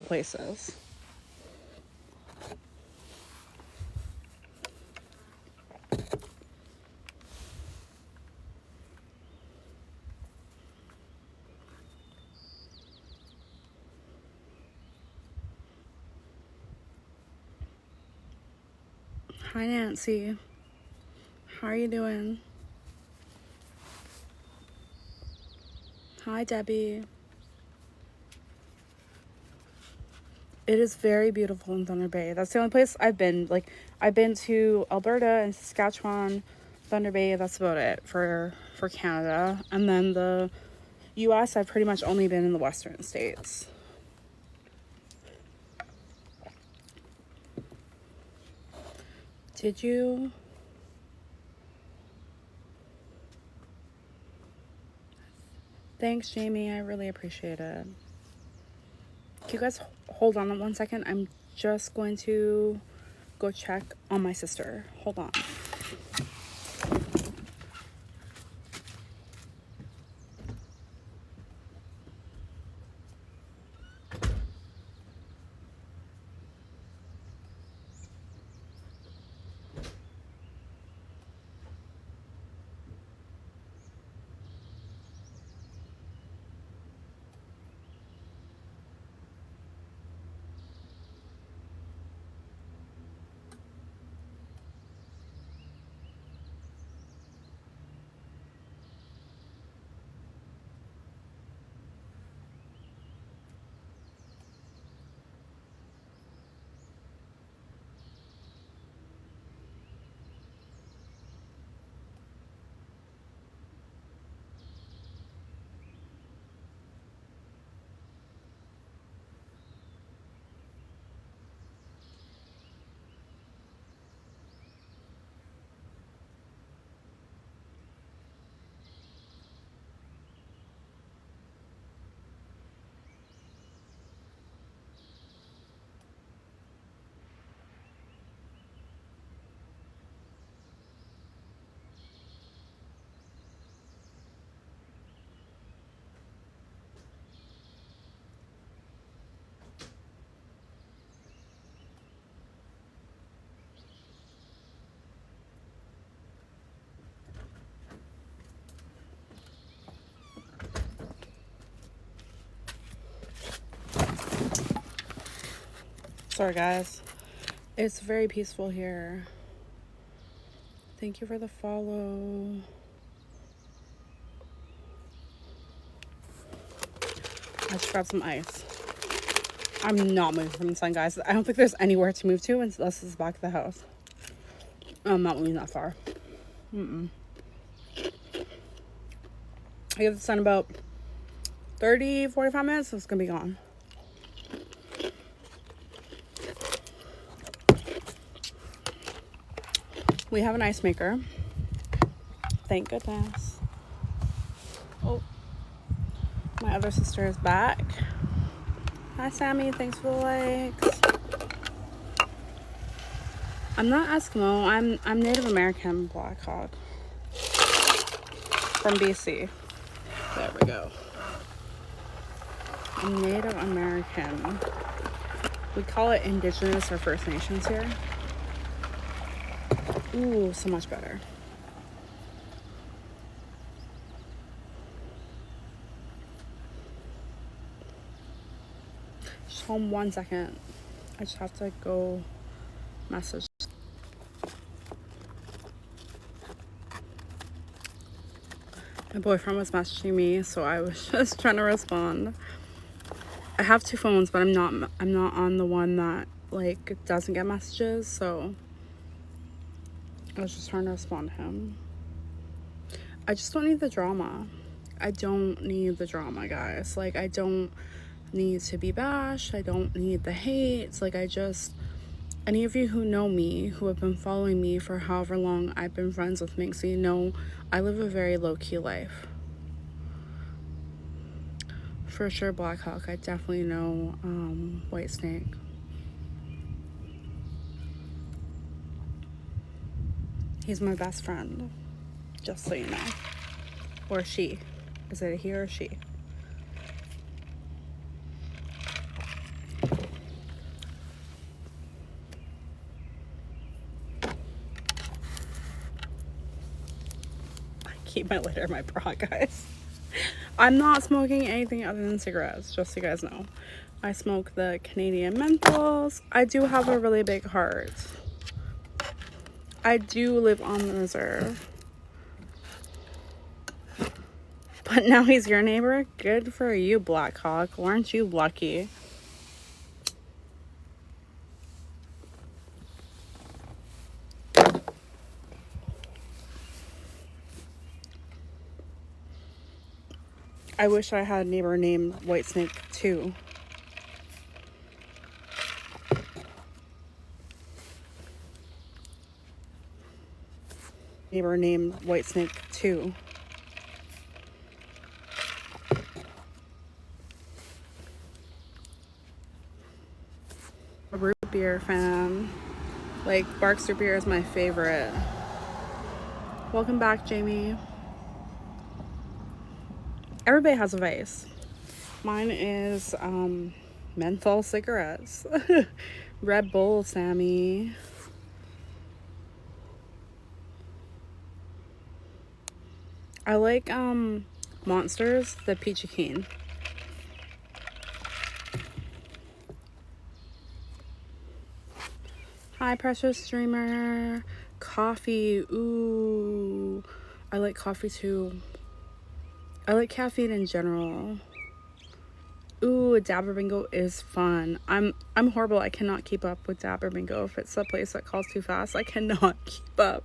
places. Hi, Nancy. How are you doing? Hi, Debbie. It is very beautiful in Thunder Bay. That's the only place I've been. Like, I've been to Alberta and Saskatchewan, Thunder Bay. That's about it for Canada. And then the US, I've pretty much only been in the Western States. Did you? Thanks, Jamie. I really appreciate it. Can you guys hold on 1 second? I'm just going to go check on my sister. Hold on. Sorry, guys. It's very peaceful here. Thank you for the follow. I just grabbed some ice. I'm not moving from the sun, guys. I don't think there's anywhere to move to unless it's back of the house. I'm not moving that far. I give the sun about 30, 45 minutes, so it's gonna be gone. We have an ice maker. Thank goodness. Oh, my other sister is back. Hi, Sammy. Thanks for the likes. I'm not Eskimo. I'm Native American Black Hawk from BC. There we go. I'm Native American. We call it Indigenous or First Nations here. Ooh, so much better. Just hold 1 second. I just have to go message. My boyfriend was messaging me, so I was just trying to respond. I have 2 phones, but I'm not on the one that like doesn't get messages, so I was just trying to respond to him. I just don't need the drama. I don't need the drama, guys. Like, I don't need to be bashed. I don't need the hate. Like, any of you who know me, who have been following me for however long I've been friends with Minxie, know I live a very low-key life. For sure, Black Hawk. I definitely know White Snake. He's my best friend, just so you know. Or she. Is it a he or a she? keep my lighter in my bra, guys. I'm not smoking anything other than cigarettes, just so you guys know. I smoke the Canadian menthols. I do have a really big heart. I do live on the reserve. But now he's your neighbor? Good for you, Blackhawk. Aren't you lucky? I wish I had a neighbor named Whitesnake too. Neighbor named Whitesnake too. A root beer fan. Like, Barks root beer is my favorite. Welcome back, Jamie. Everybody has a vice. Mine is menthol cigarettes. Red Bull, Sammy. I like Monsters, the peachy keen. Hi, precious streamer. Coffee. Ooh, I like coffee too. I like caffeine in general. Ooh, a Dabber Bingo is fun. I'm horrible. I cannot keep up with Dabber Bingo. If it's a place that calls too fast, I cannot keep up.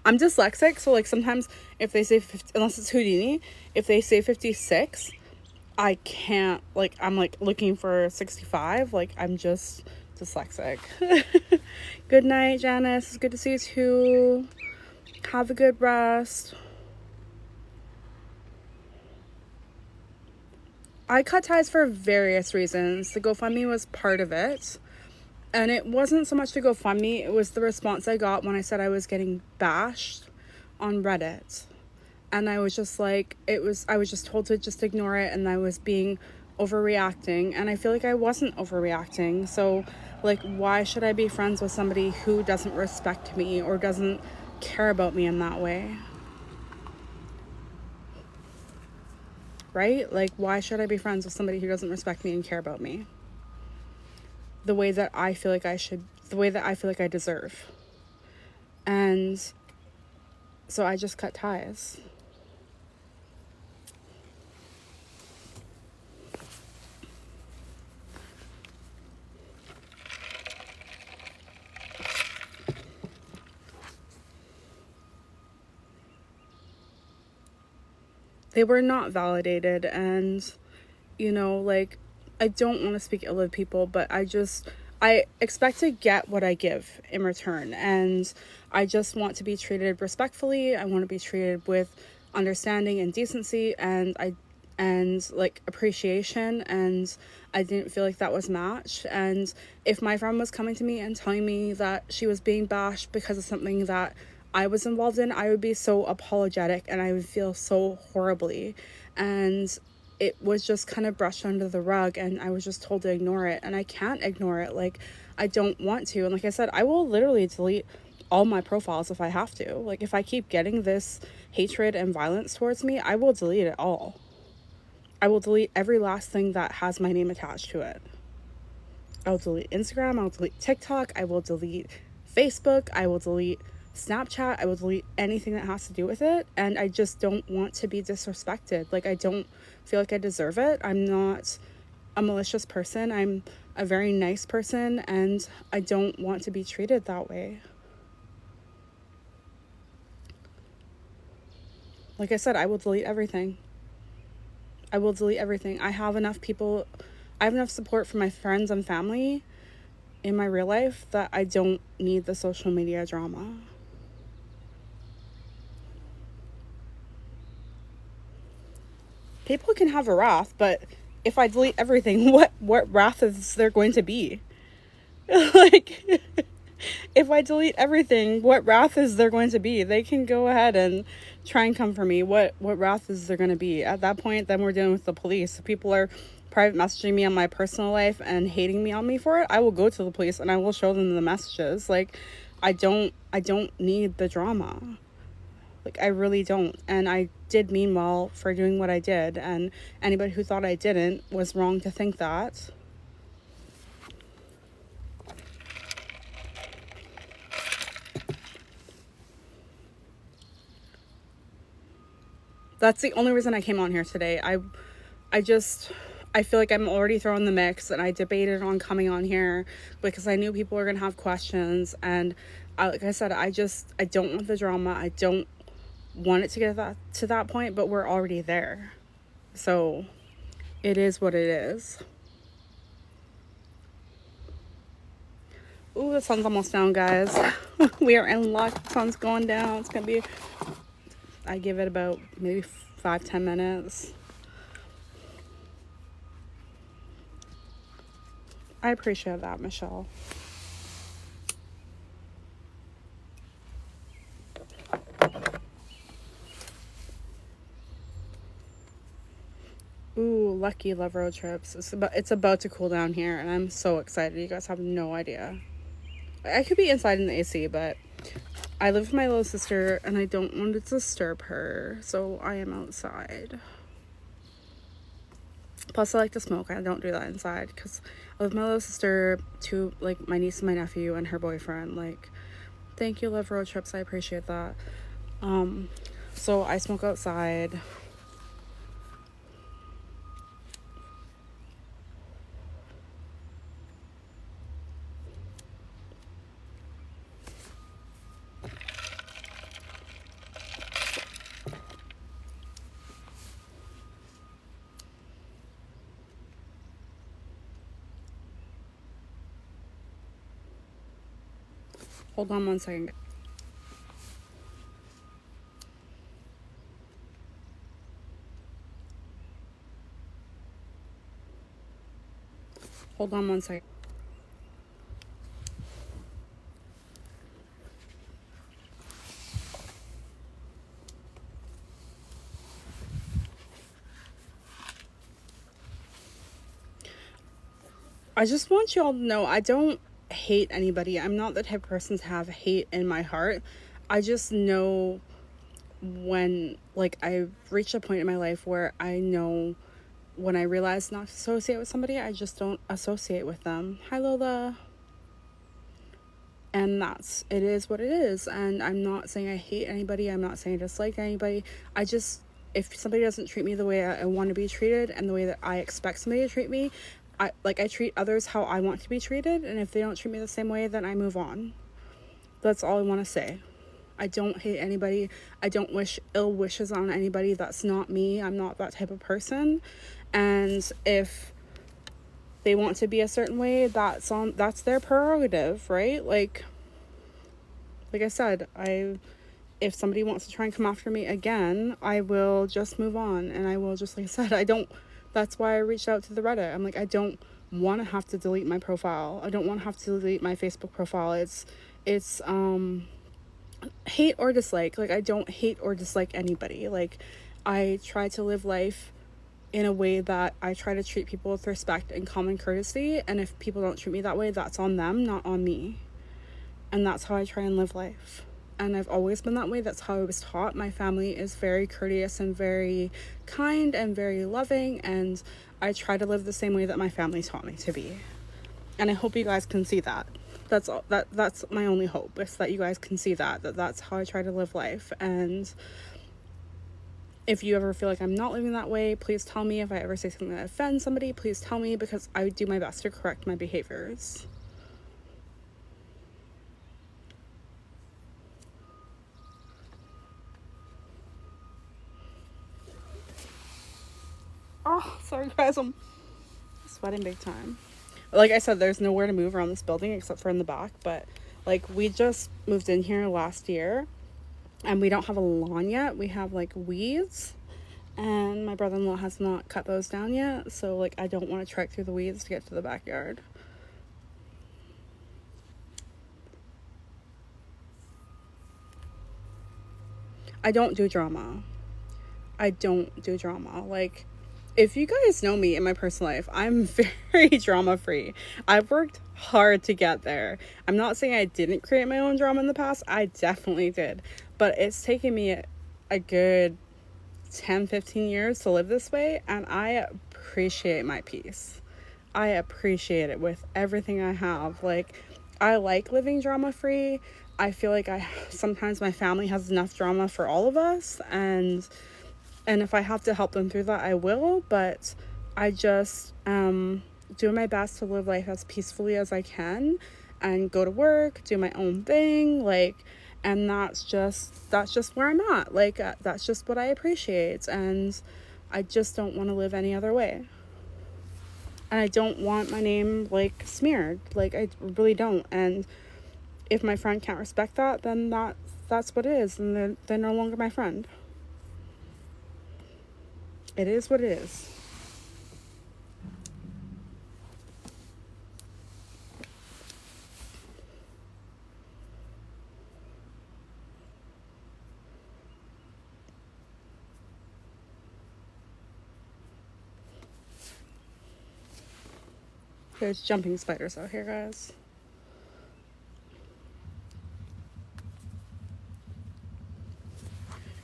I'm dyslexic, so like sometimes if they say 50, unless it's Houdini, if they say 56, I can't, like, I'm like looking for 65. Like, I'm just dyslexic. Good night, Janice. It's good to see you too. Have a good rest. I cut ties for various reasons. The GoFundMe was part of it. And it wasn't so much the GoFundMe, it was the response I got when I said I was getting bashed on Reddit. And I was just like, I was just told to just ignore it, and I was being overreacting. And I feel like I wasn't overreacting. So, like, why should I be friends with somebody who doesn't respect me or doesn't care about me in that way? Right? Like, why should I be friends with somebody who doesn't respect me and care about me the way that I feel like I should, the way that I feel like I deserve? And so I just cut ties. They were not validated, and, you know, like, I don't want to speak ill of people, but I expect to get what I give in return, and I just want to be treated respectfully. I want to be treated with understanding and decency, and like appreciation, and I didn't feel like that was matched. And if my friend was coming to me and telling me that she was being bashed because of something that I was involved in, I would be so apologetic and I would feel so horribly. And it was just kind of brushed under the rug, and I was just told to ignore it, and I can't ignore it. Like, I don't want to. And like I said, I will literally delete all my profiles if I have to. Like, if I keep getting this hatred and violence towards me, I will delete it all. I will delete every last thing that has my name attached to it. I'll delete Instagram, I'll delete TikTok, I will delete Facebook, I will delete Snapchat, I will delete anything that has to do with it. And I just don't want to be disrespected. Like, I don't feel like I deserve it. I'm not a malicious person. I'm a very nice person, and I don't want to be treated that way. Like I said, I will delete everything. I will delete everything. I have enough support from my friends and family in my real life that I don't need the social media drama. People can have a wrath, but if I delete everything, what wrath is there going to be? Like, if I delete everything, what wrath is there going to be? They can go ahead and try and come for me. What wrath is there going to be? At that point, then we're dealing with the police. If people are private messaging me on my personal life and hating me on me for it, I will go to the police and I will show them the messages. Like, I don't need the drama. Like, I really don't. And I did mean well for doing what I did. And anybody who thought I didn't was wrong to think that. That's the only reason I came on here today. I feel like I'm already throwing the mix, and I debated on coming on here because I knew people were going to have questions. And like I said, I don't want the drama. I don't want it to get to that point, but we're already there. So it is what it is. Ooh, the sun's almost down, guys. We are in luck. The sun's going down. It's going to be, I give it about maybe 5-10 minutes. I appreciate that, Michelle. Ooh, lucky love road trips. It's about to cool down here, and I'm so excited. You guys have no idea. I could be inside in the AC, but I live with my little sister, and I don't want to disturb her, so I am outside. Plus, I like to smoke. I don't do that inside because I live with my little sister, like my niece and my nephew and her boyfriend. Like, thank you, love road trips. I appreciate that. So I smoke outside. Hold on one second. Hold on one second. I just want you all to know I don't hate anybody. I'm not the type of person to have hate in my heart. I just know when, like, I've reached a point in my life where I know when I realize not to associate with somebody, I just don't associate with them. Hi, Lola. And it is what it is. And I'm not saying I hate anybody. I'm not saying I dislike anybody. If somebody doesn't treat me the way I want to be treated and the way that I expect somebody to treat me, I treat others how I want to be treated. And if they don't treat me the same way, then I move on. That's all I want to say. I don't hate anybody. I don't wish ill wishes on anybody. That's not me. I'm not that type of person. And if they want to be a certain way, that's their prerogative, right? Like I said, if somebody wants to try and come after me again, I will just move on. And I will just, like I said, that's why I reached out to the Reddit. I'm like, I don't want to have to delete my profile. I don't want to have to delete my Facebook profile. It's hate or dislike. Like, I don't hate or dislike anybody. Like, I try to live life in a way that I try to treat people with respect and common courtesy. And if people don't treat me that way, that's on them, not on me. And that's how I try and live life. And I've always been that way. That's how I was taught. My family is very courteous and very kind and very loving. And I try to live the same way that my family taught me to be. And I hope you guys can see that. That's my only hope, is that you guys can see that's how I try to live life. And if you ever feel like I'm not living that way, please tell me. If I ever say something that offends somebody, please tell me, because I do my best to correct my behaviors. Oh, sorry guys, I'm sweating big time. Like I said, there's nowhere to move around this building except for in the back, but like, we just moved in here last year and we don't have a lawn yet. We have like weeds, and my brother-in-law has not cut those down yet, so like, I don't want to trek through the weeds to get to the backyard. I don't do drama. Like, if you guys know me in my personal life, I'm very drama free. I've worked hard to get there. I'm not saying I didn't create my own drama in the past. I definitely did. But it's taken me a good 10-15 years to live this way, and I appreciate my peace. I appreciate it with everything I have. Like, I like living drama free. I feel like I sometimes my family has enough drama for all of us, and if I have to help them through that, I will. But I just doing my best to live life as peacefully as I can, and go to work, do my own thing, like, and that's just where I'm at. Like, that's just what I appreciate, and I just don't want to live any other way. And I don't want my name, like, smeared. Like, I really don't. And if my friend can't respect that, then that's what it is, and they're no longer my friend. It is what it is. There's jumping spiders out here, guys.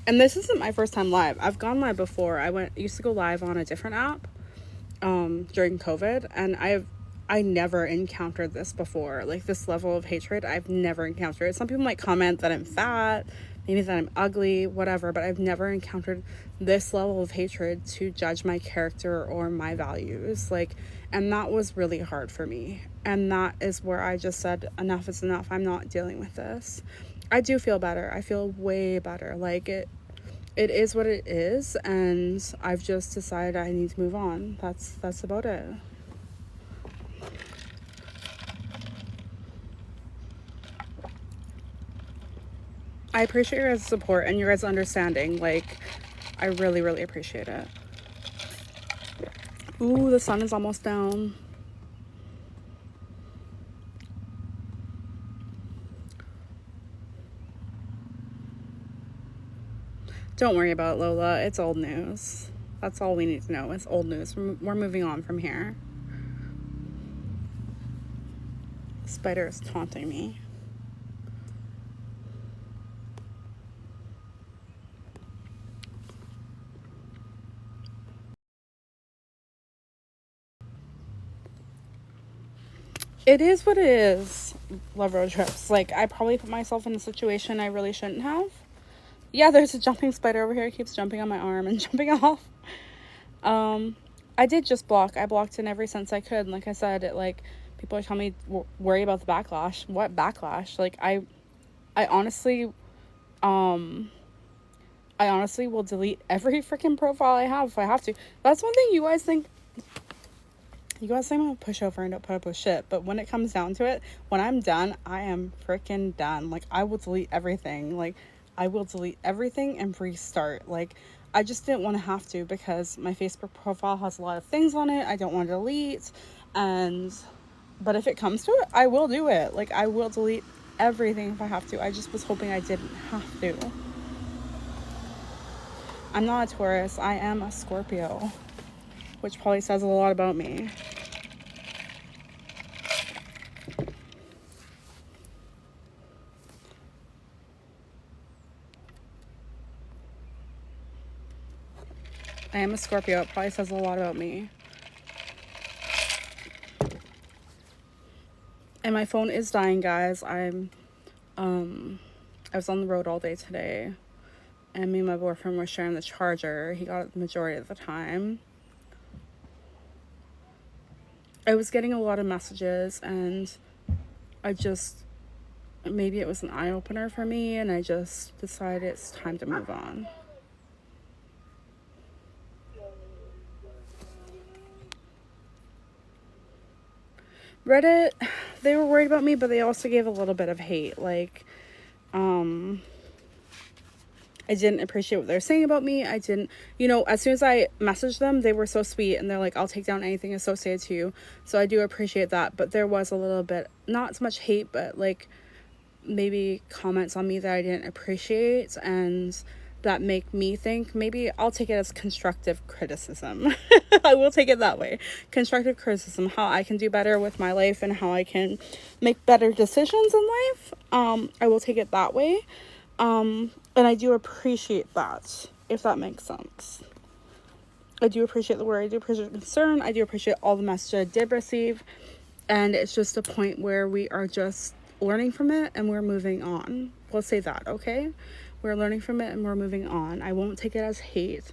And this isn't my first time live. I've gone live before. Used to go live on a different app during COVID, and I never encountered this before. Like, this level of hatred, I've never encountered it. Some people might comment that I'm fat, maybe that I'm ugly, whatever, but I've never encountered this level of hatred to judge my character or my values. Like, and that was really hard for me. And that is where I just said, enough is enough. I'm not dealing with this. I do feel better. I feel way better. Like, it is what it is, and I've just decided I need to move on. That's about it. I appreciate your guys' support and your guys' understanding. Like, I really, really appreciate it. Ooh, the sun is almost down. Don't worry about it, Lola. It's old news. That's all we need to know. It's old news. We're moving on from here. The spider is taunting me. It is what it is. Love road trips. Like, I probably put myself in a situation I really shouldn't have. Yeah, there's a jumping spider over here. It keeps jumping on my arm and jumping off. I did just block. I blocked in every sense I could. And like I said, people are telling me worry about the backlash. What backlash? Like, I honestly will delete every freaking profile I have if I have to. That's one thing you guys think. You guys say I'm a pushover and don't put up with shit, but when it comes down to it, when I'm done, I am freaking done. Like, I will delete everything. Like, I will delete everything and restart. Like, I just didn't want to have to, because my Facebook profile has a lot of things on it I don't want to delete. But if it comes to it, I will do it. Like, I will delete everything if I have to. I just was hoping I didn't have to. I'm not a Taurus. I am a Scorpio, which probably says a lot about me. I am a Scorpio. It probably says a lot about me. And my phone is dying, guys. I was on the road all day today, and me and my boyfriend were sharing the charger. He got it the majority of the time. I was getting a lot of messages, and maybe it was an eye-opener for me, and I just decided it's time to move on. Reddit, they were worried about me, but they also gave a little bit of hate. Like, I didn't appreciate what they were saying about me. I didn't, as soon as I messaged them, they were so sweet, and they're like, I'll take down anything associated to you. So I do appreciate that. But there was a little bit, not so much hate, but like maybe comments on me that I didn't appreciate, and that make me think maybe I'll take it as constructive criticism. I will take it that way. Constructive criticism, how I can do better with my life and how I can make better decisions in life. I will take it that way. And I do appreciate that, if that makes sense. I do appreciate the worry, I do appreciate the concern, I do appreciate all the messages I did receive, and it's just a point where we are just learning from it and we're moving on. We'll say that, okay? We're learning from it and we're moving on. I won't take it as hate.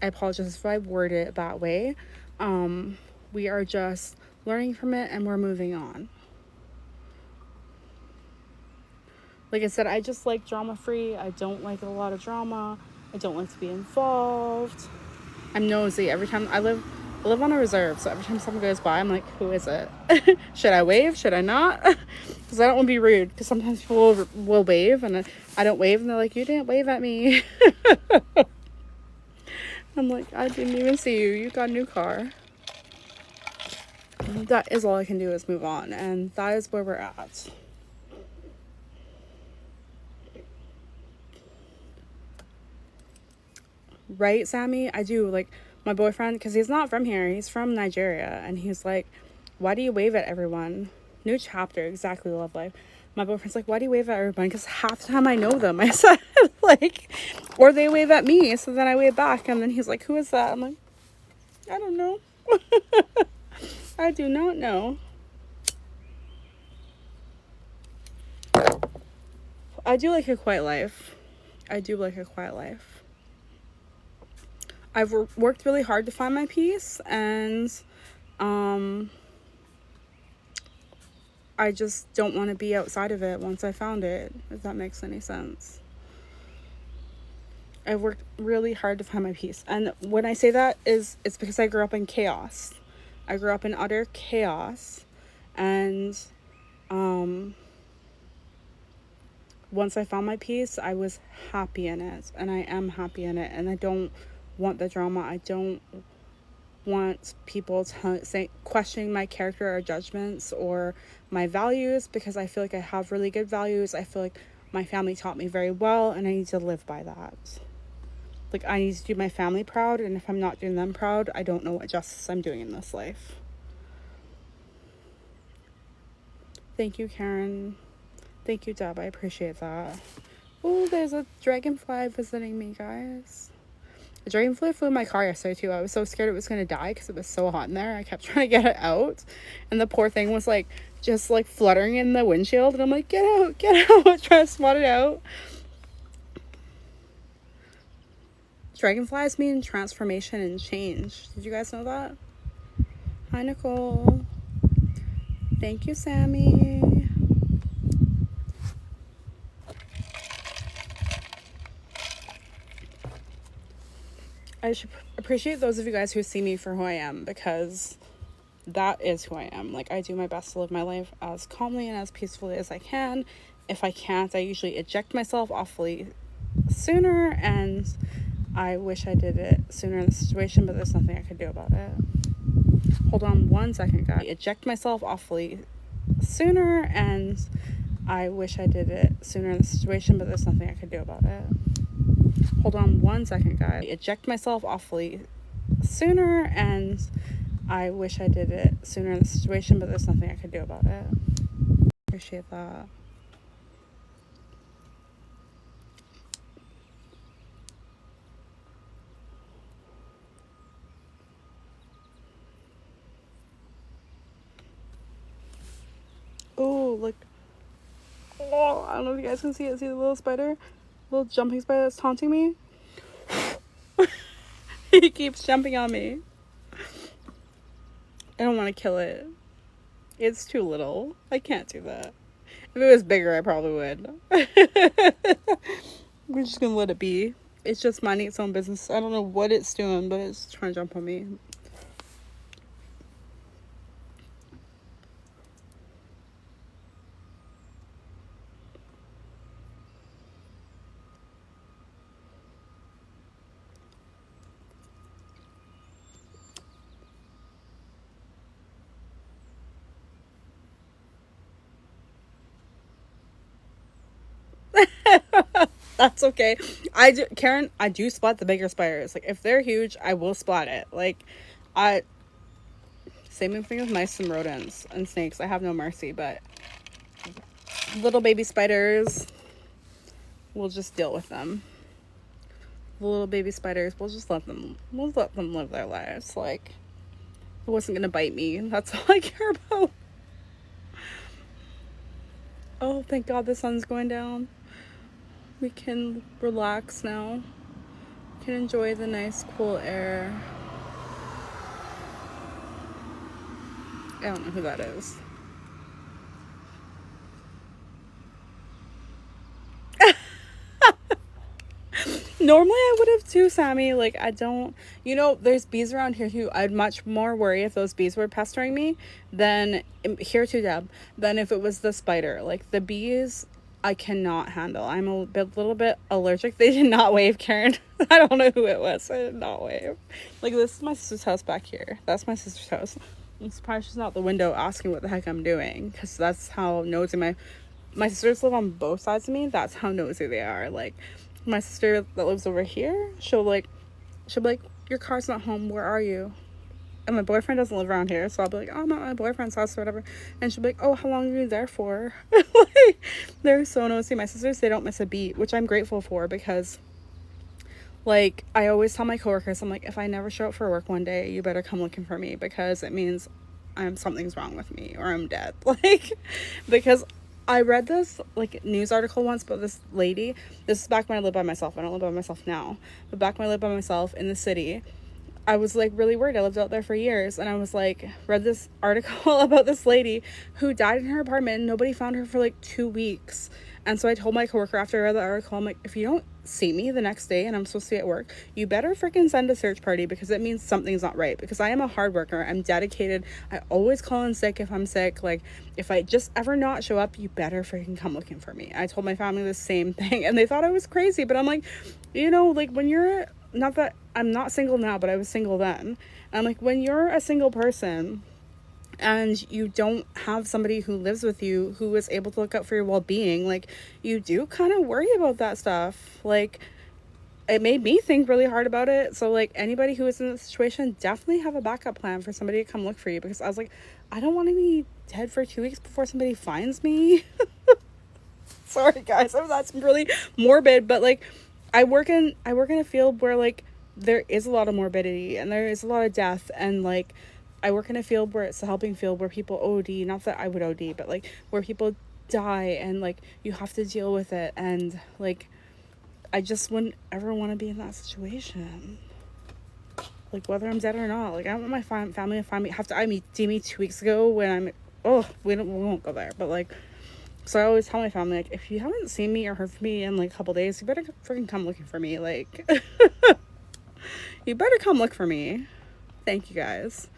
I apologize if I word it that way. We are just learning from it and we're moving on. Like I said, I just like drama free. I don't like a lot of drama. I don't like to be involved. I'm nosy. Every time I live on a reserve, so every time someone goes by, I'm like, who is it? Should I wave? Should I not? Because I don't want to be rude, because sometimes people will wave and I don't wave and they're like, you didn't wave at me. I'm like, I didn't even see you. You got a new car. That is all I can do, is move on, and that is where we're at. Right, Sammy? I do. Like, my boyfriend, because he's not from here, he's from Nigeria, and he's like, why do you wave at everyone? New chapter, exactly, love life. My boyfriend's like, why do you wave at everyone? Because half the time I know them. I said, like, or they wave at me, so then I wave back, and then he's like, who is that? I'm like, I don't know. I do not know. I do like a quiet life. I do like a quiet life. I've worked really hard to find my peace, and I just don't want to be outside of it once I found it, if that makes any sense. I've worked really hard to find my peace. And when I say that, it's because I grew up in chaos. I grew up in utter chaos. And once I found my peace, I was happy in it. And I am happy in it. And I don't want the drama. I don't want people questioning my character or judgments or my values, because I feel like I have really good values. I feel like my family taught me very well, and I need to live by that. Like, I need to do my family proud, and if I'm not doing them proud, I don't know what justice I'm doing in this life. Thank you, Karen. Thank you, Deb. I appreciate that. Oh, there's a dragonfly visiting me, guys. The dragonfly flew in my car yesterday too. I was so scared it was gonna die because it was so hot in there. I kept trying to get it out, and the poor thing was like just like fluttering in the windshield, and I'm like, get out, trying to swat it out. Dragonflies mean transformation and change. Did you guys know that? Hi, Nicole. Thank you, Sammy. I should appreciate those of you guys who see me for who I am, because that is who I am. Like, I do my best to live my life as calmly and as peacefully as I can. If I can't, I usually eject myself awfully sooner, and I wish I did it sooner in the situation, but there's nothing I could do about it. Hold on one second, guys. Eject myself awfully sooner, and I wish I did it sooner in the situation, but there's nothing I could do about it. Hold on one second, guys. Eject myself awfully sooner, and I wish I did it sooner in the situation, but there's nothing I could do about it. Appreciate that. Oh, look. Oh, I don't know if you guys can see it. See the little spider? Little jumping spider that's taunting me? He keeps jumping on me. I don't want to kill it. It's too little. I can't do that. If it was bigger, I probably would. We're just gonna let it be. It's just minding its own business. I don't know what it's doing, but it's trying to jump on me. That's okay. Karen, I do splat the bigger spiders. Like, if they're huge, I will splat it. Like, same thing with mice and rodents and snakes. I have no mercy, but little baby spiders, we'll just deal with them. The little baby spiders, we'll let them live their lives. Like, it wasn't gonna bite me. That's all I care about. Oh, thank God the sun's going down. We can relax now. We can enjoy the nice cool air. I don't know who that is. Normally I would have too, Sammy. Like, I don't, there's bees around here too. I'd much more worry if those bees were pestering me than, here too, Deb, than if it was the spider. Like, the bees, I cannot handle. I'm little bit allergic. They did not wave, Karen. I don't know who it was. I did not wave. Like, this is my sister's house back here. That's my sister's house. I'm surprised she's not at the window asking what the heck I'm doing, because that's how nosy my sisters live on both sides of me. That's how nosy they are. Like, my sister that lives over here, she'll be like, your car's not home, where are you? And my boyfriend doesn't live around here, so I'll be like, oh, I'm at my boyfriend's house or whatever. And she'll be like, oh, how long are you there for? Like, they're so nosy. My sisters, they don't miss a beat, which I'm grateful for, because, like, I always tell my coworkers, I'm like, if I never show up for work one day, you better come looking for me, because it means something's wrong with me, or I'm dead. Like, because I read this, like, news article once about this lady. This is back when I lived by myself. I don't live by myself now. But back when I lived by myself in the city, I was, like, really worried. I lived out there for years. And I was, like, read this article about this lady who died in her apartment. And nobody found her for, like, 2 weeks. And so I told my coworker after I read the article, I'm like, if you don't see me the next day and I'm supposed to be at work, you better freaking send a search party, because it means something's not right. Because I am a hard worker. I'm dedicated. I always call in sick if I'm sick. Like, if I just ever not show up, you better freaking come looking for me. I told my family the same thing, and they thought I was crazy. But I'm like, like, when you're, not that I'm not single now, but I was single then. And I'm like, when you're a single person and you don't have somebody who lives with you who is able to look out for your well-being, like, you do kind of worry about that stuff. Like, it made me think really hard about it. So, like, anybody who is in this situation, definitely have a backup plan for somebody to come look for you, because I was like, I don't want to be dead for 2 weeks before somebody finds me. Sorry guys, that's really morbid, but, like, I work in a field where, like, there is a lot of morbidity and there is a lot of death, and, like, I work in a field where it's a helping field where people OD, not that I would OD, but, like, where people die, and, like, you have to deal with it, and, like, I just wouldn't ever want to be in that situation, like, whether I'm dead or not. Like, I don't want my family to find me, see me 2 weeks ago when we won't go there, but, like, so I always tell my family, like, if you haven't seen me or heard from me in, like, a couple days, you better freaking come looking for me. Like, you better come look for me. Thank you guys.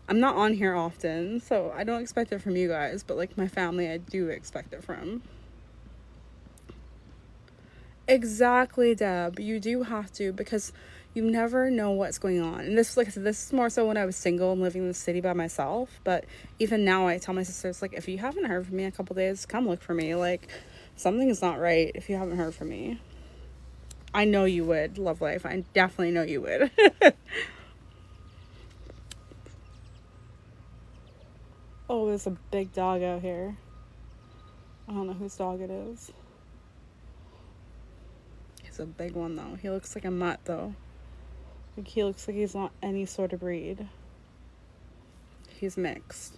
I'm not on here often, so I don't expect it from you guys, but, like, my family, I do expect it from. Exactly, Deb. You do have to, because you never know what's going on. And this, like I said, this is more so when I was single and living in the city by myself. But even now, I tell my sisters, like, if you haven't heard from me in a couple days, come look for me. Like, something is not right if you haven't heard from me. I know you would, Love Life. I definitely know you would. Oh, there's a big dog out here. I don't know whose dog it is. He's a big one, though. He looks like a mutt, though. Like, he looks like he's not any sort of breed. He's mixed.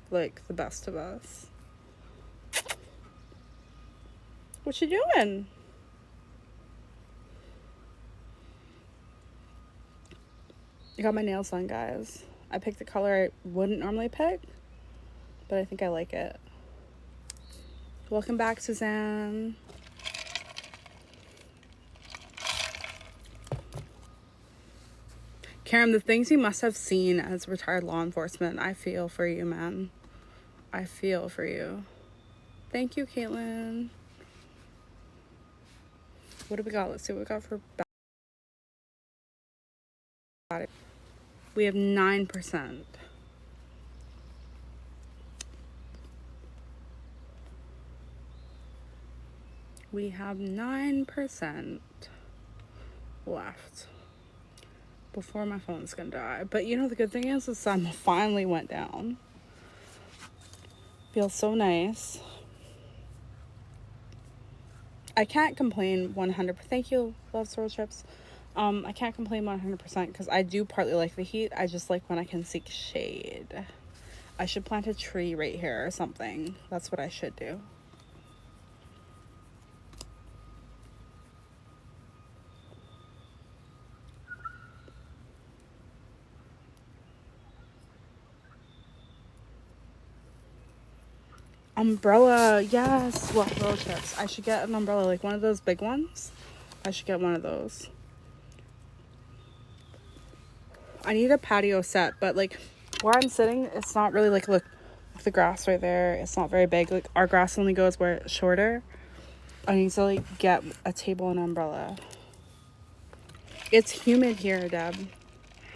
Like, the best of us. What you doing? I got my nails done, guys. I picked the color I wouldn't normally pick, but I think I like it. Welcome back, Suzanne. Karen, the things you must have seen as retired law enforcement, I feel for you, man. I feel for you. Thank you, Caitlin. What do we got? Let's see what we got for body. We have 9%. We have 9% left before my phone's gonna die. But you know, the good thing is the sun finally went down. Feels so nice. I can't complain 100%. Thank you, love swirl chips. I can't complain 100% because I do partly like the heat. I just like when I can seek shade. I should plant a tree right here or something. That's what I should do. Umbrella, yes, love road trips. I should get an umbrella, like one of those big ones. I should get one of those. I need a patio set, but like where I'm sitting, it's not really like, look, the grass right there. It's not very big. Like our grass only goes where it's shorter. I need to like get a table and umbrella. It's humid here, Deb.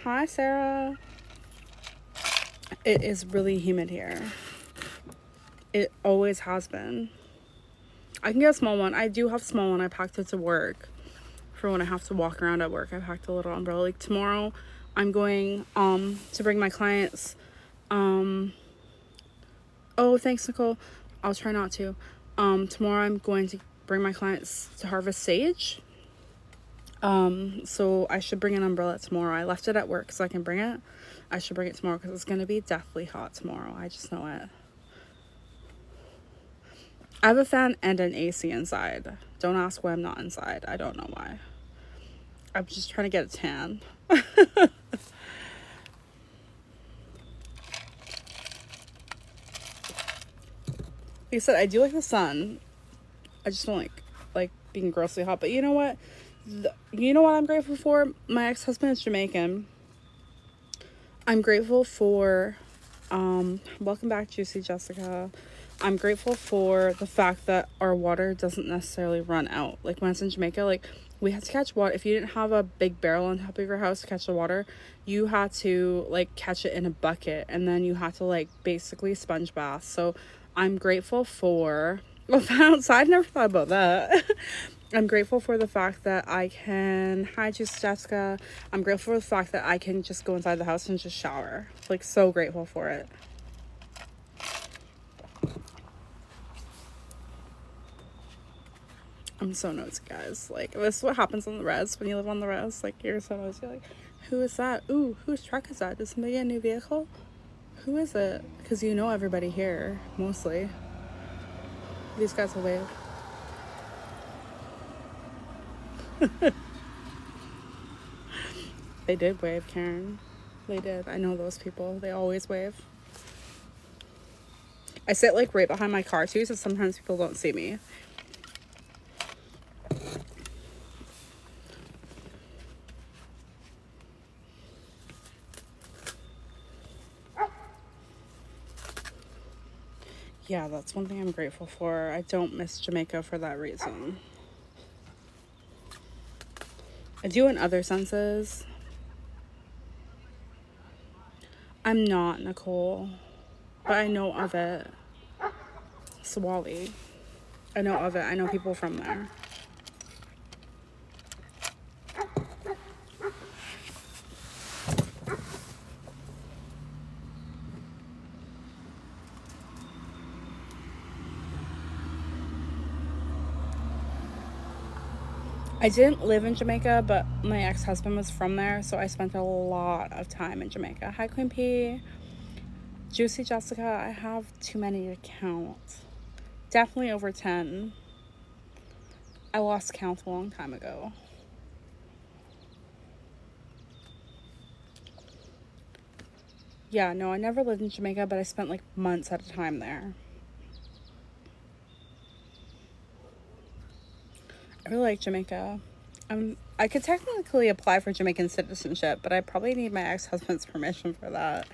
Hi, Sarah. It is really humid here. It always has been. I can get a small one. I do have a small one. I packed it to work for when I have to walk around at work. I packed a little umbrella. Like tomorrow, I'm going to bring my clients. Oh, thanks, Nicole. I'll try not to. Tomorrow I'm going to bring my clients to harvest sage. So I should bring an umbrella tomorrow. I left it at work so I can bring it. I should bring it tomorrow because it's going to be deathly hot tomorrow. I just know it. I have a fan and an AC inside. Don't ask why I'm not inside. I don't know why. I'm just trying to get a tan. Like I said, I do like the sun. I just don't like being grossly hot. But you know what? You know what I'm grateful for? My ex-husband is Jamaican. I'm grateful for welcome back, Juicy Jessica. I'm grateful for the fact that our water doesn't necessarily run out. Like when it's in Jamaica, like we had to catch water. If you didn't have a big barrel on top of your house to catch the water, you had to like catch it in a bucket, and then you had to like basically sponge bath. So I'm grateful for outside. Never thought about that. I'm grateful for the fact that I can hi Juicy Jessica. I'm grateful for the fact that I can just go inside the house and just shower. Like so grateful for it. I'm so nosy, guys. Like, this is what happens on the res when you live on the res. Like, you're so nosy. You're like, who is that? Ooh, whose truck is that? Did somebody get a new vehicle? Who is it? Because you know everybody here, mostly. These guys will wave. They did wave, Karen. They did. I know those people. They always wave. I sit, like, right behind my car, too, so sometimes people don't see me. Yeah, that's one thing I'm grateful for. I don't miss Jamaica for that reason. I do in other senses. I'm not, Nicole. But I know of it. Swally. I know of it. I know people from there. I didn't live in Jamaica, but my ex-husband was from there, so I spent a lot of time in Jamaica. Hi, Queen P. Juicy Jessica, I have too many to count. Definitely over 10. I lost count a long time ago. Yeah, no, I never lived in Jamaica, but I spent like months at a time there. I really like Jamaica. I could technically apply for Jamaican citizenship, but I probably need my ex-husband's permission for that.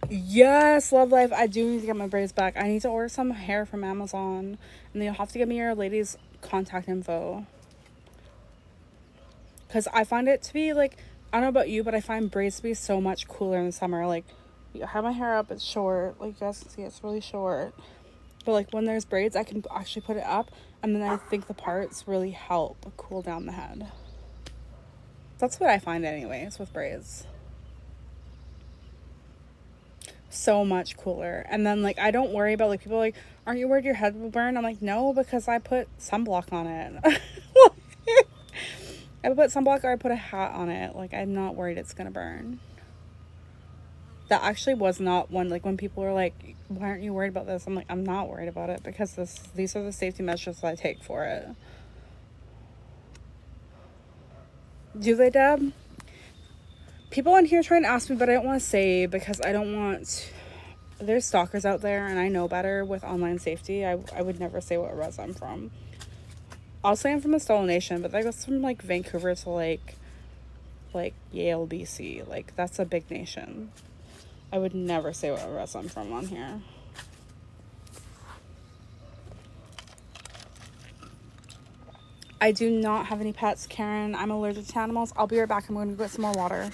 Yes, love life. I do need to get my braids back. I need to order some hair from Amazon, and then you'll have to give me your lady's contact info. Because I find it to be like, I don't know about you, but I find braids to be so much cooler in the summer. Like, I have my hair up, it's short. Like, you guys can see it's really short. But like when there's braids, I can actually put it up, and then I think the parts really help cool down the head. That's what I find anyways with braids. so much cooler. And then like I don't worry about like people like, aren't you worried your head will burn? I'm like, no, because I put sunblock on it. I put sunblock or I put a hat on it. Like I'm not worried it's gonna burn. That actually was not one, like when people were like, why aren't you worried about this? I'm like, I'm not worried about it because these are the safety measures that I take for it. Do they, Deb? People in here trying to ask me, but I don't want to say because I don't want. There's stalkers out there, and I know better with online safety. I would never say what res I'm from. I'll say I'm from the Stolen Nation, but that goes from like Vancouver to like Yale, BC. Like that's a big nation. I would never say what res I'm from on here. I do not have any pets, Karen. I'm allergic to animals. I'll be right back. I'm going to get some more water.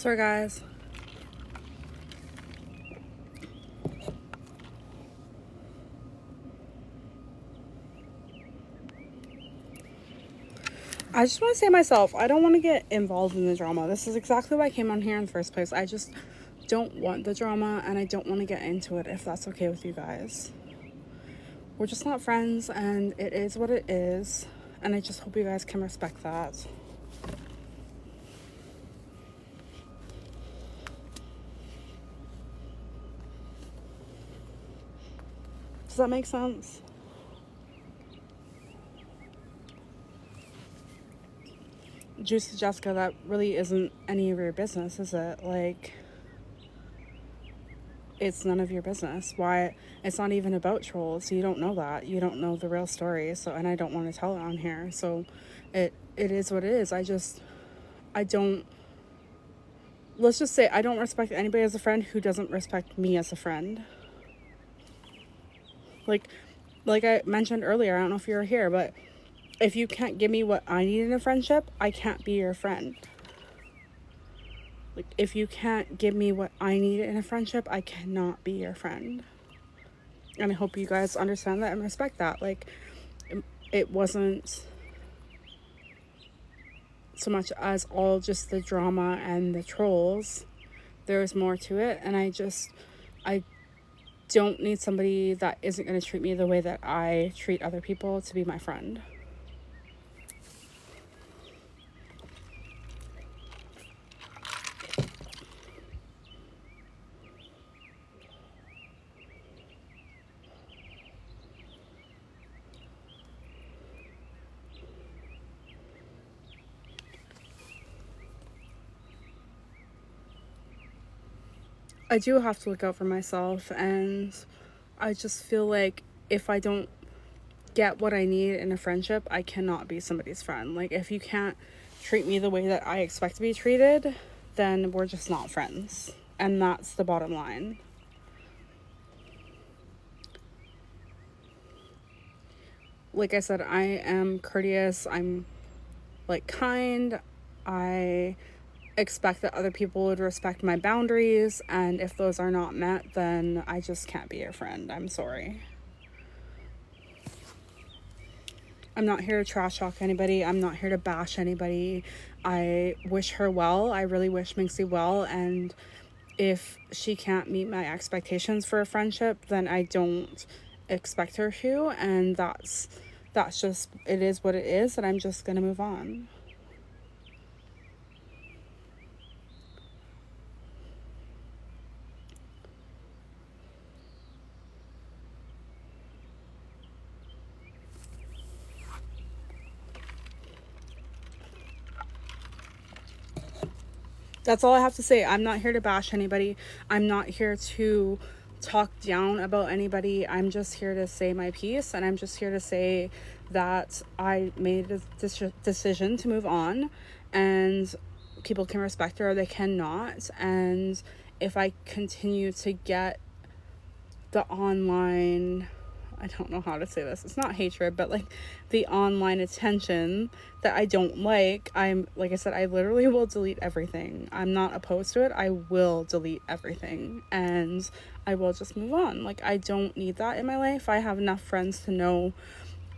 Sorry, guys. I just want to say myself, I don't want to get involved in the drama. This is exactly why I came on here in the first place. I just don't want the drama and I don't want to get into it if that's okay with you guys. We're just not friends and it is what it is. And I just hope you guys can respect that. Does that make sense? Juicy Jessica, that really isn't any of your business, is it? Like, it's none of your business. Why? It's not even about trolls. You don't know that. You don't know the real story. So, and I don't want to tell it on here. So, it is what it is. I don't. Let's just say I don't respect anybody as a friend who doesn't respect me as a friend. Like I mentioned earlier, I don't know if you were here, but if you can't give me what I need in a friendship, I can't be your friend. Like, if you can't give me what I need in a friendship, I cannot be your friend. And I hope you guys understand that and respect that. Like, it wasn't so much as all just the drama and the trolls. There's more to it, and I don't need somebody that isn't going to treat me the way that I treat other people to be my friend. I do have to look out for myself, and I just feel like if I don't get what I need in a friendship, I cannot be somebody's friend. Like, if you can't treat me the way that I expect to be treated, then we're just not friends. And that's the bottom line. Like I said, I am courteous. I'm like kind. I expect that other people would respect my boundaries, and if those are not met, then I just can't be your friend. I'm sorry. I'm not here to trash talk anybody. I'm not here to bash anybody. I wish her well. I really wish Minxie well, and if she can't meet my expectations for a friendship, then I don't expect her to, and that's just, it is what it is, and I'm just gonna move on. That's all I have to say. I'm not here to bash anybody. I'm not here to talk down about anybody. I'm just here to say my piece, and I'm just here to say that I made a decision to move on, and people can respect it or they cannot. And if I continue to get the online, I don't know how to say this, it's not hatred, but like the online attention that I don't like, like I said, I literally will delete everything. I'm not opposed to it. I will delete everything, and I will just move on. Like, I don't need that in my life. I have enough friends to know,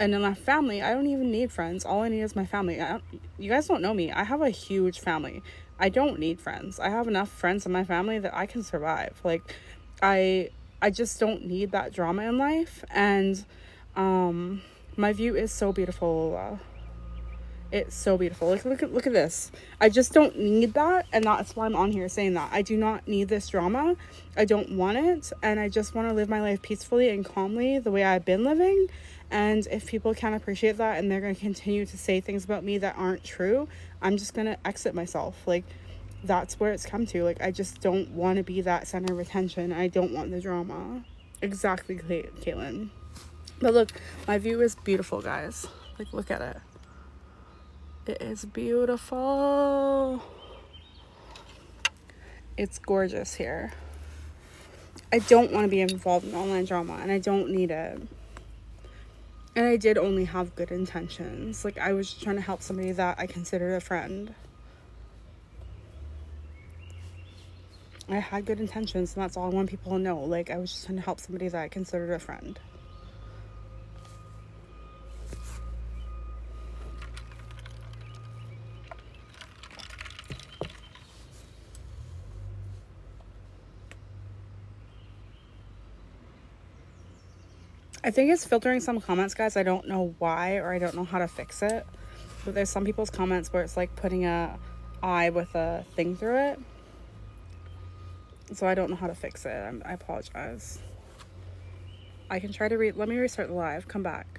and enough family. I don't even need friends. All I need is my family. You guys don't know me. I have a huge family. I don't need friends. I have enough friends in my family that I can survive. Like, I just don't need that drama in life. And my view is so beautiful. It's so beautiful. Like, look at this. I just don't need that, and that's why I'm on here saying that. I do not need this drama. I don't want it, and I just want to live my life peacefully and calmly the way I've been living. And if people can't appreciate that and they're going to continue to say things about me that aren't true, I'm just going to exit myself. Like, that's where it's come to. Like, I just don't want to be that center of attention. I don't want the drama. Exactly, Caitlin. But look, my view is beautiful, guys. Like, look at it. It is beautiful. It's gorgeous here. I don't want to be involved in online drama, and I don't need it. And I did only have good intentions. Like, I was just trying to help somebody that I considered a friend. I had good intentions, and that's all I want people to know. Like, I was just trying to help somebody that I considered a friend. I think it's filtering some comments, guys. I don't know why, or I don't know how to fix it. But there's some people's comments where it's like putting a eye with a thing through it. So I don't know how to fix it. I apologize. I can try to let me restart the live. Come back.